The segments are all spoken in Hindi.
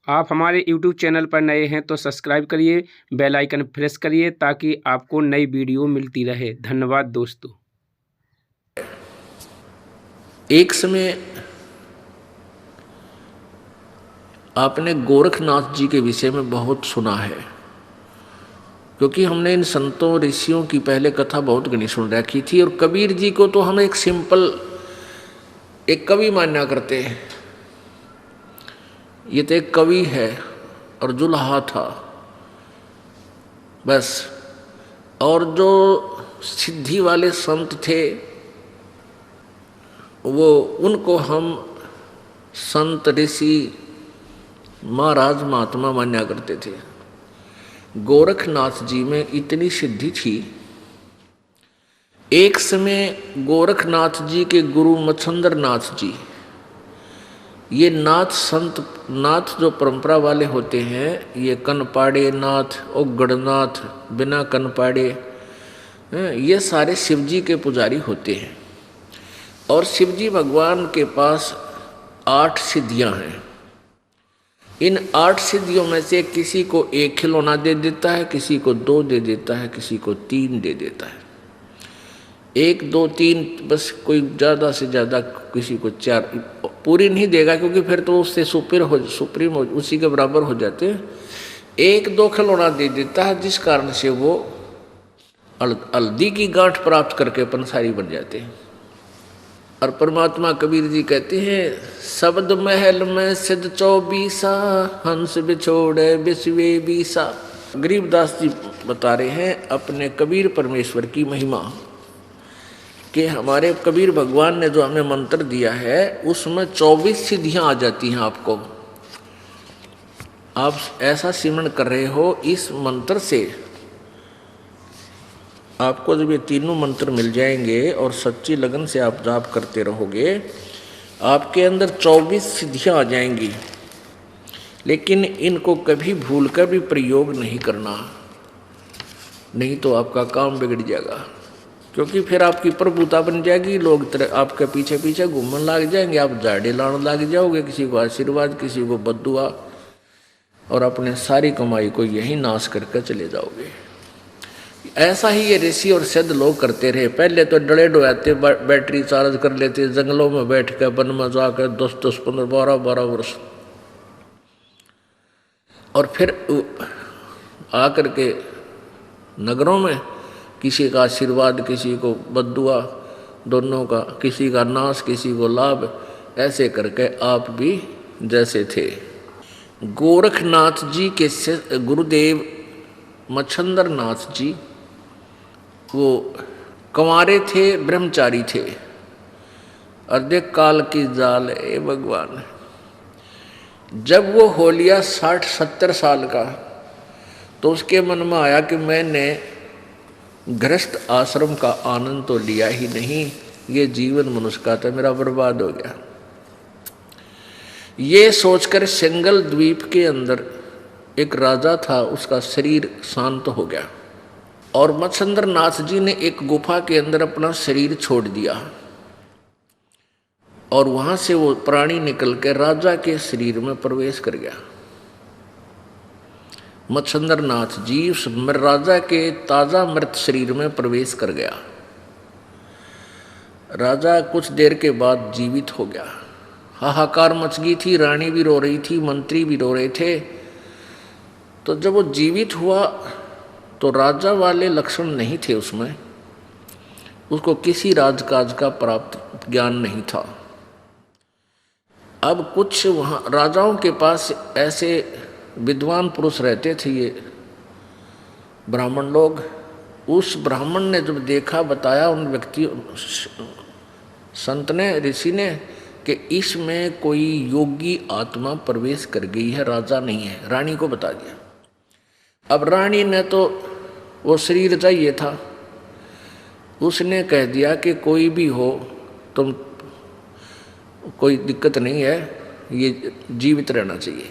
आप हमारे YouTube चैनल पर नए हैं तो सब्सक्राइब करिए, बेल आइकन प्रेस करिए ताकि आपको नई वीडियो मिलती रहे। धन्यवाद दोस्तों। एक समय आपने गोरखनाथ जी के विषय में बहुत सुना है, क्योंकि हमने इन संतों ऋषियों की पहले कथा बहुत घनी सुन रखी थी। और कबीर जी को तो हम एक सिंपल एक कवि मान्या करते हैं। ये तो एक कवि है और जुल्हा था बस। और जो सिद्धि वाले संत थे वो उनको हम संत ऋषि महाराज महात्मा मान्या करते थे। गोरखनाथ जी में इतनी सिद्धि थी। एक समय गोरखनाथ जी के गुरु मच्छंदर नाथ जी, ये नाथ संत नाथ जो परंपरा वाले होते हैं, ये कनपाड़े नाथ, उग्गड़नाथ, बिना कनपाड़े, ये सारे शिवजी के पुजारी होते हैं। और शिवजी भगवान के पास 8 सिद्धियां हैं। इन 8 सिद्धियों में से किसी को 1 खिलौना दे देता है, किसी को 2 दे देता है, किसी को 3 दे देता है। 1, 2, 3 बस, कोई ज़्यादा से ज़्यादा किसी को 4 पूरी नहीं देगा, क्योंकि फिर तो उससे सुप्रीम उसी के बराबर हो जाते हैं। 1, 2 खिलौना दे देता है, जिस कारण से वो हल्दी की गांठ प्राप्त करके पंसारी बन जाते हैं। और परमात्मा कबीर जी कहते हैं, शब्द महल में सिद्ध 24 हंस बिछोड़े बिस्वे बीसा। गरीबदास जी बता रहे हैं अपने कबीर परमेश्वर की महिमा, कि हमारे कबीर भगवान ने जो हमें मंत्र दिया है उसमें 24 सिद्धियां आ जाती हैं आपको। आप ऐसा सिमरन कर रहे हो, इस मंत्र से आपको जब ये तीनों मंत्र मिल जाएंगे और सच्ची लगन से आप जाप करते रहोगे, आपके अंदर 24 सिद्धियां आ जाएंगी। लेकिन इनको कभी भूल कर भी प्रयोग नहीं करना, नहीं तो आपका काम बिगड़ जाएगा। क्योंकि फिर आपकी प्रभुता बन जाएगी, लोग आपके पीछे पीछे घूमने लग जाएंगे, आप झाड़े लाने लग जाओगे, किसी को आशीर्वाद, किसी को बद्दुआ, और अपने सारी कमाई को यही नाश करके चले जाओगे। ऐसा ही ये ऋषि और सिद्ध लोग करते रहे। पहले तो डड़े डोयाते, बैटरी चार्ज कर लेते, जंगलों में बैठ कर वन में जाकर 10-10, 15, 12-12 वर्ष, और फिर आकर के नगरों में किसी का आशीर्वाद, किसी को बद्दुआ, दोनों का, किसी का नाश, किसी को लाभ, ऐसे करके आप भी जैसे थे। गोरखनाथ जी के गुरुदेव मच्छंदर नाथ जी वो कंवारे थे, ब्रह्मचारी थे। और देख काल की जाल ए भगवान, जब वो हो लिया 60-70 साल का, तो उसके मन में आया कि मैंने गृहस्थ आश्रम का आनंद तो लिया ही नहीं, ये जीवन मनुष्य का तो मेरा बर्बाद हो गया। ये सोचकर सिंगल द्वीप के अंदर एक राजा था, उसका शरीर शांत हो गया। और मच्छंदर नाथ जी ने एक गुफा के अंदर अपना शरीर छोड़ दिया, और वहां से वो प्राणी निकल के राजा के शरीर में प्रवेश कर गया। मच्छंदर नाथ जी उस राजा के ताजा मृत शरीर में प्रवेश कर गया। राजा कुछ देर के बाद जीवित हो गया। हाहाकार मच गई थी, रानी भी रो रही थी, मंत्री भी रो रहे थे। तो जब वो जीवित हुआ तो राजा वाले लक्षण नहीं थे उसमें, उसको किसी राजकाज का प्राप्त ज्ञान नहीं था। अब कुछ वहाँ राजाओं के पास ऐसे विद्वान पुरुष रहते थे, ये ब्राह्मण लोग। उस ब्राह्मण ने जब देखा, बताया उन व्यक्ति संत ने, ऋषि ने, कि इसमें कोई योगी आत्मा प्रवेश कर गई है, राजा नहीं है। रानी को बता दिया। अब रानी ने तो वो शरीर चाहिए था, उसने कह दिया कि कोई भी हो, तुम कोई दिक्कत नहीं है, ये जीवित रहना चाहिए।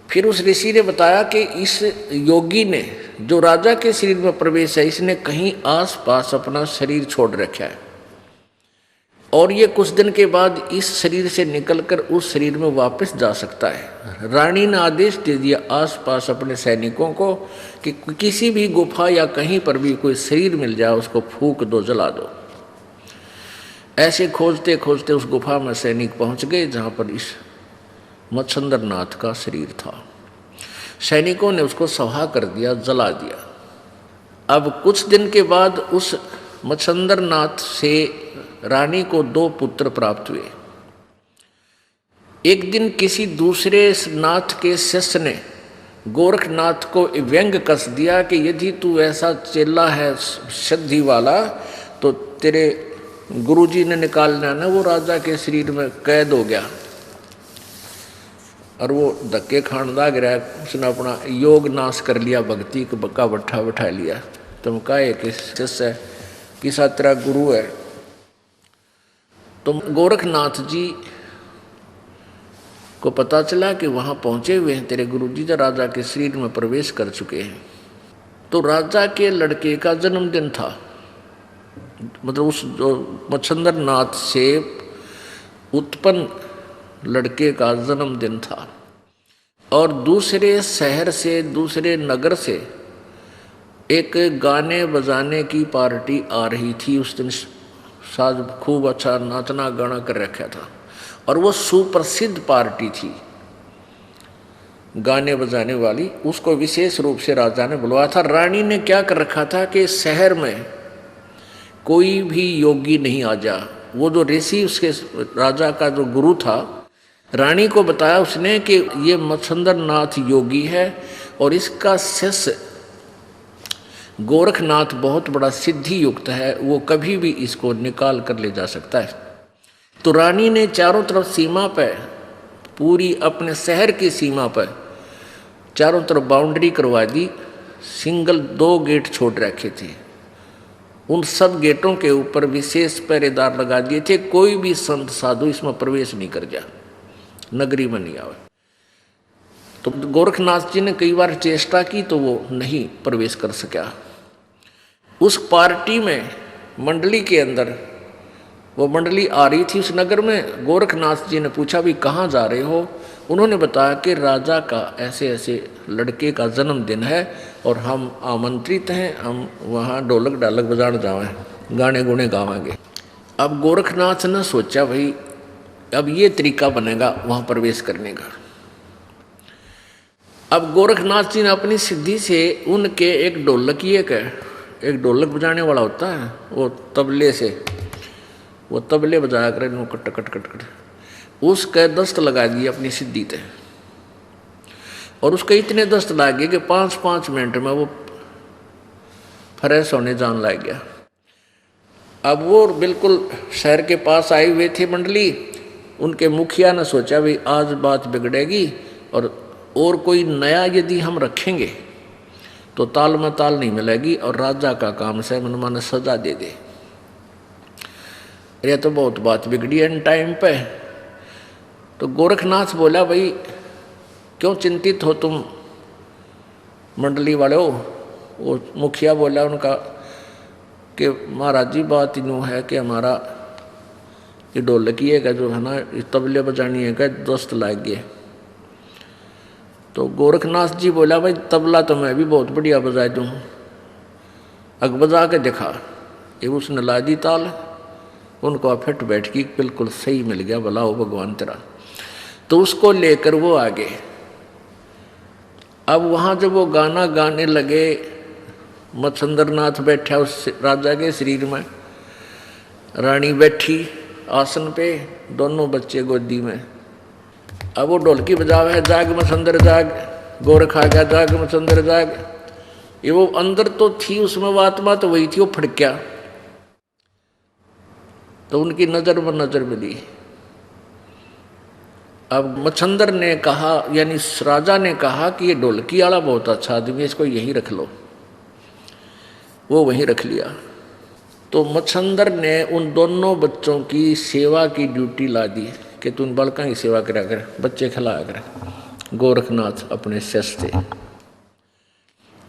फिर उस ऋषि ने बताया कि इस योगी ने, जो राजा के शरीर में प्रवेश है, इसने कहीं आस पास अपना शरीर छोड़ रखा है। और ये कुछ दिन के बाद इस शरीर से निकलकर उस शरीर में वापस जा सकता है। रानी ने आदेश दे दिया आसपास अपने सैनिकों को कि किसी भी गुफा या कहीं पर भी कोई शरीर मिल जाए उसको फूंक दो, जला दो। ऐसे खोजते खोजते उस गुफा में सैनिक पहुंच गए जहां पर इस मच्छंदर नाथ का शरीर था। सैनिकों ने उसको सवा कर दिया, जला दिया। अब कुछ दिन के बाद उस मच्छंदर नाथ से रानी को 2 पुत्र प्राप्त हुए। एक दिन किसी दूसरे नाथ के शिष्य ने गोरखनाथ को व्यंग कस दिया कि यदि तू ऐसा चेला है सिद्धि वाला तो तेरे गुरुजी ने निकालना ना, वो राजा के शरीर में कैद हो गया और वो धक्के खान लाग रहा है। उसने अपना योग नाश कर लिया, भक्ति का बट्ठा बैठा लिया। तुम कहे कि शिष्य है, किसा तेरा गुरु है। तो गोरखनाथ जी को पता चला कि वहां पहुंचे हुए हैं तेरे गुरुजी, जो राजा के शरीर में प्रवेश कर चुके हैं। तो राजा के लड़के का जन्मदिन था, मतलब उस जो मच्छंदर नाथ से उत्पन्न लड़के का जन्मदिन था। और दूसरे शहर से, दूसरे नगर से एक गाने बजाने की पार्टी आ रही थी। उस दिन साज खूब अच्छा नाचना गाना कर रखा था और वो सुप्रसिद्ध पार्टी थी गाने बजाने वाली। उसको विशेष रूप से राजा ने बुलवाया था। रानी ने क्या कर रखा था कि शहर में कोई भी योगी नहीं आ जा। वो जो ऋषि उसके राजा का जो गुरु था, रानी को बताया उसने कि ये मच्छंदर नाथ योगी है और इसका शिष्य गोरखनाथ बहुत बड़ा सिद्धि युक्त है, वो कभी भी इसको निकाल कर ले जा सकता है। तो रानी ने चारों तरफ सीमा पर, पूरी अपने शहर की सीमा पर चारों तरफ बाउंड्री करवा दी। सिंगल 2 गेट छोड़ रखे थे, उन सब गेटों के ऊपर विशेष पहरेदार लगा दिए थे। कोई भी संत साधु इसमें प्रवेश नहीं कर जा, नगरी में नहीं आवे। तो गोरखनाथ जी ने कई बार चेष्टा की तो वो नहीं प्रवेश कर सका। उस पार्टी में मंडली के अंदर वो मंडली आ रही थी उस नगर में। गोरखनाथ जी ने पूछा भी कहाँ जा रहे हो? उन्होंने बताया कि राजा का ऐसे ऐसे लड़के का जन्मदिन है और हम आमंत्रित हैं, हम वहाँ ढोलक ढालक बजाने जाएं, गाने गुने गावांगे। अब गोरखनाथ ने सोचा भाई अब ये तरीका बनेगा वहाँ प्रवेश करने का। अब गोरखनाथ जी ने अपनी सिद्धि से उनके एक ढोलक बजाने वाला होता है, वो तबले से वो तबले बजाया करे, कट कट कट कट, उसके दस्त लगा दिए अपनी सिद्धि पे। और उसके इतने दस्त लग गए कि 5-5 मिनट में वो फ्रेश होने जान लग गया। अब वो बिल्कुल शहर के पास आए हुए थे मंडली। उनके मुखिया ने सोचा भाई आज बात बिगड़ेगी और कोई नया यदि हम रखेंगे तो ताल में ताल नहीं मिलेगी और राजा का काम से मनमाने सजा दे दे। ये तो बहुत बात बिगड़ी एन टाइम पे। तो गोरखनाथ बोला भाई क्यों चिंतित हो तुम मंडली वाले हो? वो मुखिया बोला उनका कि महाराज जी बात यूँ है कि हमारा ये ढोलकी है का जो है ना तबले बजानी है का दोस्त लाग गए। तो गोरखनाथ जी बोला भाई तबला तो मैं भी बहुत बढ़िया बजा दूँ, अग बजा के दिखा। ये उसने ला दी ताल, उनको फिट बैठ की बिल्कुल सही मिल गया, भला हो भगवान तेरा। तो उसको लेकर वो आ गए। अब वहाँ जब वो गाना गाने लगे, मच्छंदर नाथ बैठा उस राजा के शरीर में, रानी बैठी आसन पे, दोनों बच्चे गोदी में। अब वो ढोलकी बजावे है, जाग मच्छंदर जाग, गोरख आ गया जाग मच्छंदर जाग। ये वो अंदर तो थी उसमें वो आत्मा तो वही थी, वो फड़क्या। तो उनकी नजर में नजर मिली। अब मच्छंदर ने कहा, यानी राजा ने कहा कि ये ढोलकी वाला बहुत अच्छा आदमी है, इसको यहीं रख लो। वो वहीं रख लिया। तो मच्छंदर ने उन दोनों बच्चों की सेवा की ड्यूटी ला दी कि तुम बालका की सेवा करा कर, बच्चे खिलाया कर। गोरखनाथ अपने शिष्य थे।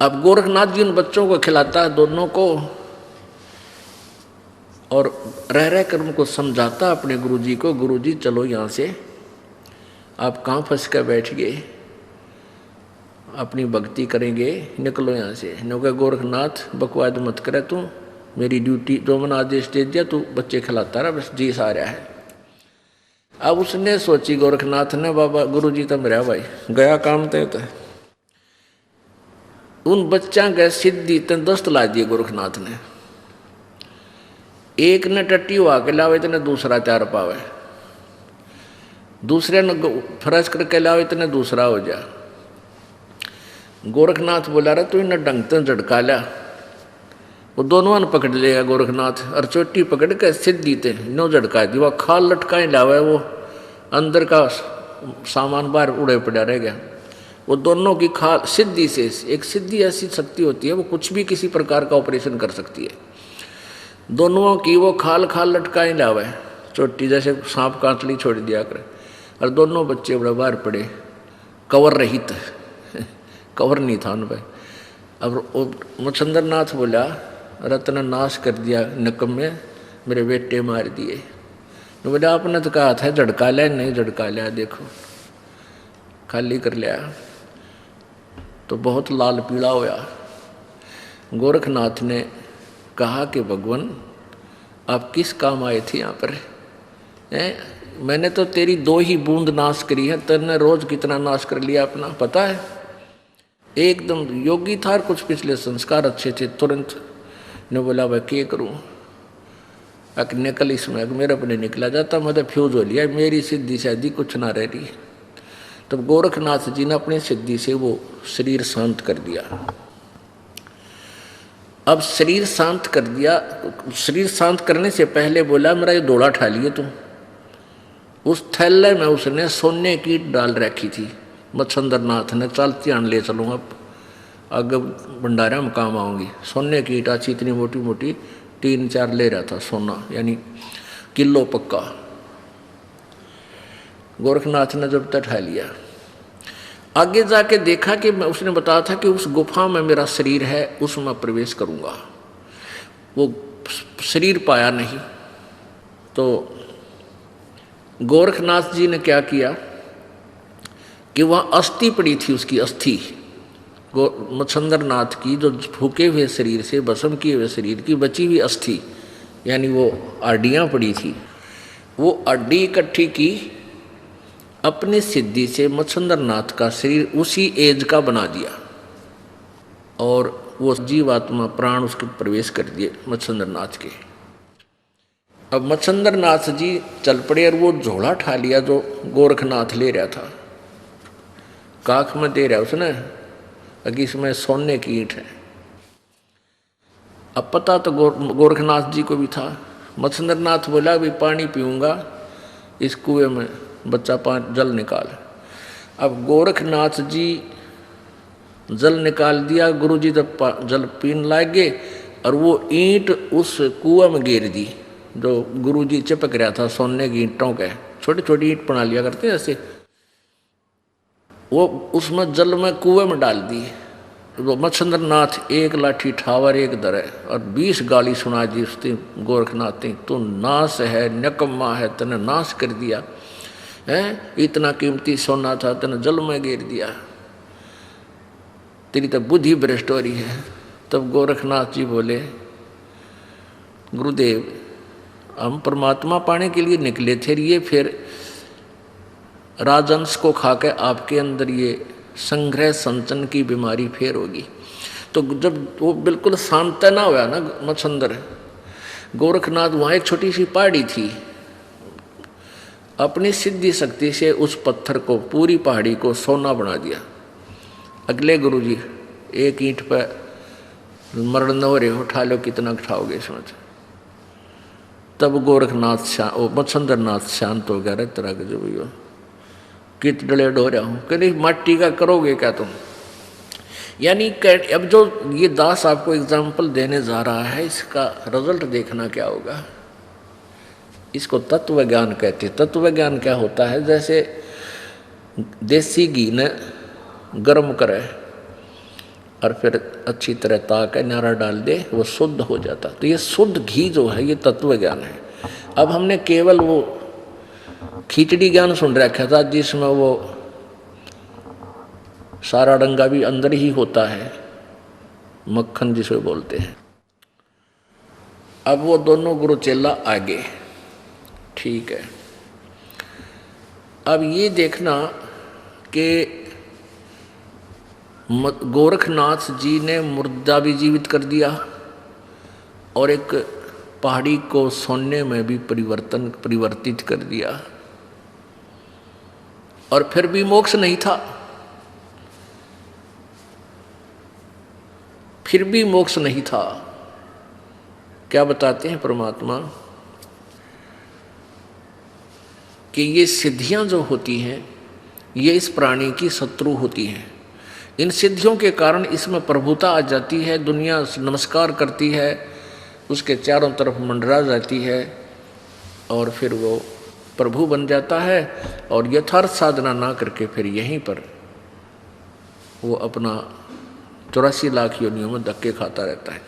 अब गोरखनाथ जी उन बच्चों को खिलाता है दोनों को। और रह कर उनको समझाता अपने गुरुजी को, गुरुजी चलो यहाँ से, आप कहाँ फंस कर बैठ गए, अपनी भक्ति करेंगे, निकलो यहाँ से। नो कहा गोरखनाथ बकवाद मत करे तू, मेरी ड्यूटी जो मैंने आदेश दे दिया तू बच्चे खिलाता रहा, बस जी आ रहा है। अब उसने सोची गोरखनाथ ने, बाबा गुरुजी तो मेरा भाई गया काम तय तो उन बच्चा गए सिद्धि तन दस्त ला दिए गोरखनाथ ने। एक ने टट्टी हुआ के लावे तो दूसरा चार पावे, दूसरे ने फरस करके लावे तो दूसरा हो जा। गोरखनाथ बोला रहा तू इन्हें डंग तो झटका लिया, वो दोनों ने पकड़ लिया गोरखनाथ, और चोटी पकड़ के सिद्धि ते नो झटका दी। वह खाल लटकाए लावे, वो अंदर का सामान बाहर उड़े पड़ा रह गया। वो दोनों की खाल सिद्धि से, एक सिद्धि ऐसी शक्ति होती है वो कुछ भी किसी प्रकार का ऑपरेशन कर सकती है। दोनों की वो खाल खाल लटकाए लावे, चोटी जैसे सांप कांचली छोड़ दिया करे, और दोनों बच्चे बड़े बाहर पड़े, कवर रहित कवर नहीं था उन पर। अब मच्छंद्र नाथ बोला रत्न नाश कर दिया नकम में, मेरे बेटे मार दिए। तो बोला आपने तो कहा था झड़का लिया, नहीं झड़का लिया, देखो खाली कर लिया। तो बहुत लाल पीला होया। गोरखनाथ ने कहा कि भगवान आप किस काम आए थे यहाँ पर? मैंने तो तेरी 2 ही बूंद नाश करी है, तेने रोज कितना नाश कर लिया अपना पता है? एकदम योगी था और कुछ पिछले संस्कार अच्छे थे। तुरंत ने बोला भाई क्या करूँ, अक निकल इसमें, मेरे अपने निकला जाता, मैं तो फ्यूज हो लिया, मेरी सिद्धि शादी कुछ ना रह रही। तब गोरखनाथ जी ने अपनी सिद्धि से वो शरीर शांत कर दिया। अब शरीर शांत कर दिया, शरीर शांत करने से पहले बोला मेरा ये डोला ठा लिए तुम। उस थैले में उसने सोने की ईंट डाल रखी थी। मच्छंद्र नाथ ने चलती आन ले चलूँगा, आगे भंडारा में काम आऊँगी। सोने की ईंट अच्छी इतनी मोटी मोटी 3-4 ले रहा था सोना, यानी किलो पक्का। गोरखनाथ ने जब तक ठा लिया, आगे जाके देखा कि मैं, उसने बताया था कि उस गुफा में मेरा शरीर है, उसमें प्रवेश करूंगा। वो शरीर पाया नहीं। तो गोरखनाथ जी ने क्या किया कि वह अस्थि पड़ी थी, उसकी अस्थि मच्छंद्र नाथ की, जो फूके हुए शरीर से, भस्म किए हुए शरीर की बची हुई अस्थि, यानी वो हड्डियाँ पड़ी थी, वो हड्डी इकट्ठी की, अपनी सिद्धि से मच्छंद्र नाथ का शरीर उसी एज का बना दिया, और वो जीवात्मा प्राण उसके प्रवेश कर दिए मच्छंद्र नाथ के। अब मच्छंद्र नाथ जी चल पड़े और वो झोला ठा लिया जो गोरखनाथ ले रहा था, काख में दे रहा उसने, अगर इसमें सोने की ईंट है। अब पता तो गोरखनाथ जी को भी था। मच्छंद्र नाथ बोला भी पानी पीऊंगा, इस कुएं में बच्चा जल निकाल। अब गोरखनाथ जी जल निकाल दिया, गुरुजी जब जल पीने लगे और वो ईंट उस कुआं में गिर दी जो गुरुजी चिपक रहा था सोने की ईंटों के, छोटी छोटी ईंट बना लिया करते ऐसे, वो उसमें जल में कुएं में डाल दी। वो मच्छंद्र नाथ एक लाठी ठावर एक दरे और 20 गाली सुना दी उसने गोरखनाथ ने, तू नाश है, नकम्मा है, तने नाश कर दिया है, इतना कीमती सोना था तने जल में गिर दिया, तेरी तो बुद्धि भ्रष्ट हो रही है। तब गोरखनाथ जी बोले गुरुदेव हम परमात्मा पाने के लिए निकले थे, ये फिर राजंश को खाकर आपके अंदर ये संग्रह संचन की बीमारी फेर होगी। तो जब वो बिल्कुल शांत ना हुआ ना मच्छंद्र, गोरखनाथ वहाँ एक छोटी सी पहाड़ी थी, अपनी सिद्धि शक्ति से उस पत्थर को, पूरी पहाड़ी को सोना बना दिया। अगले गुरुजी एक ईंट पर मरण न हो रहे, उठा लो कितना उठाओगे इसमें। तब गोरखनाथ मच्छंद्र नाथ शांत हो गया, रे तरह के जो भी हो कित डले डो रहा हूँ, कहीं माटी का करोगे क्या तुम? यानी अब जो ये दास आपको एग्जाम्पल देने जा रहा है, इसका रिजल्ट देखना क्या होगा। इसको तत्व ज्ञान कहते हैं। तत्व ज्ञान क्या होता है? जैसे देसी घी ने गर्म करे और फिर अच्छी तरह ताक है नारा डाल दे, वो शुद्ध हो जाता। तो ये शुद्ध घी जो है ये तत्व ज्ञान है। अब हमने केवल वो खिचड़ी ज्ञान सुन रखा था जिसमें वो सारा डंगा भी अंदर ही होता है, मक्खन जिसे बोलते हैं। अब वो दोनों गुरु चेला आगे, ठीक है। अब ये देखना कि गोरखनाथ जी ने मुर्दा भी जीवित कर दिया और एक पहाड़ी को सोने में भी परिवर्तित कर दिया, और फिर भी मोक्ष नहीं था। फिर भी मोक्ष नहीं था। क्या बताते हैं परमात्मा कि ये सिद्धियां जो होती हैं ये इस प्राणी की शत्रु होती हैं। इन सिद्धियों के कारण इसमें प्रभुता आ जाती है, दुनिया नमस्कार करती है, उसके चारों तरफ मंडरा जाती है और फिर वो प्रभु बन जाता है। और यथार्थ साधना ना करके फिर यहीं पर वो अपना 84 लाख योनियों में धक्के खाता रहता है।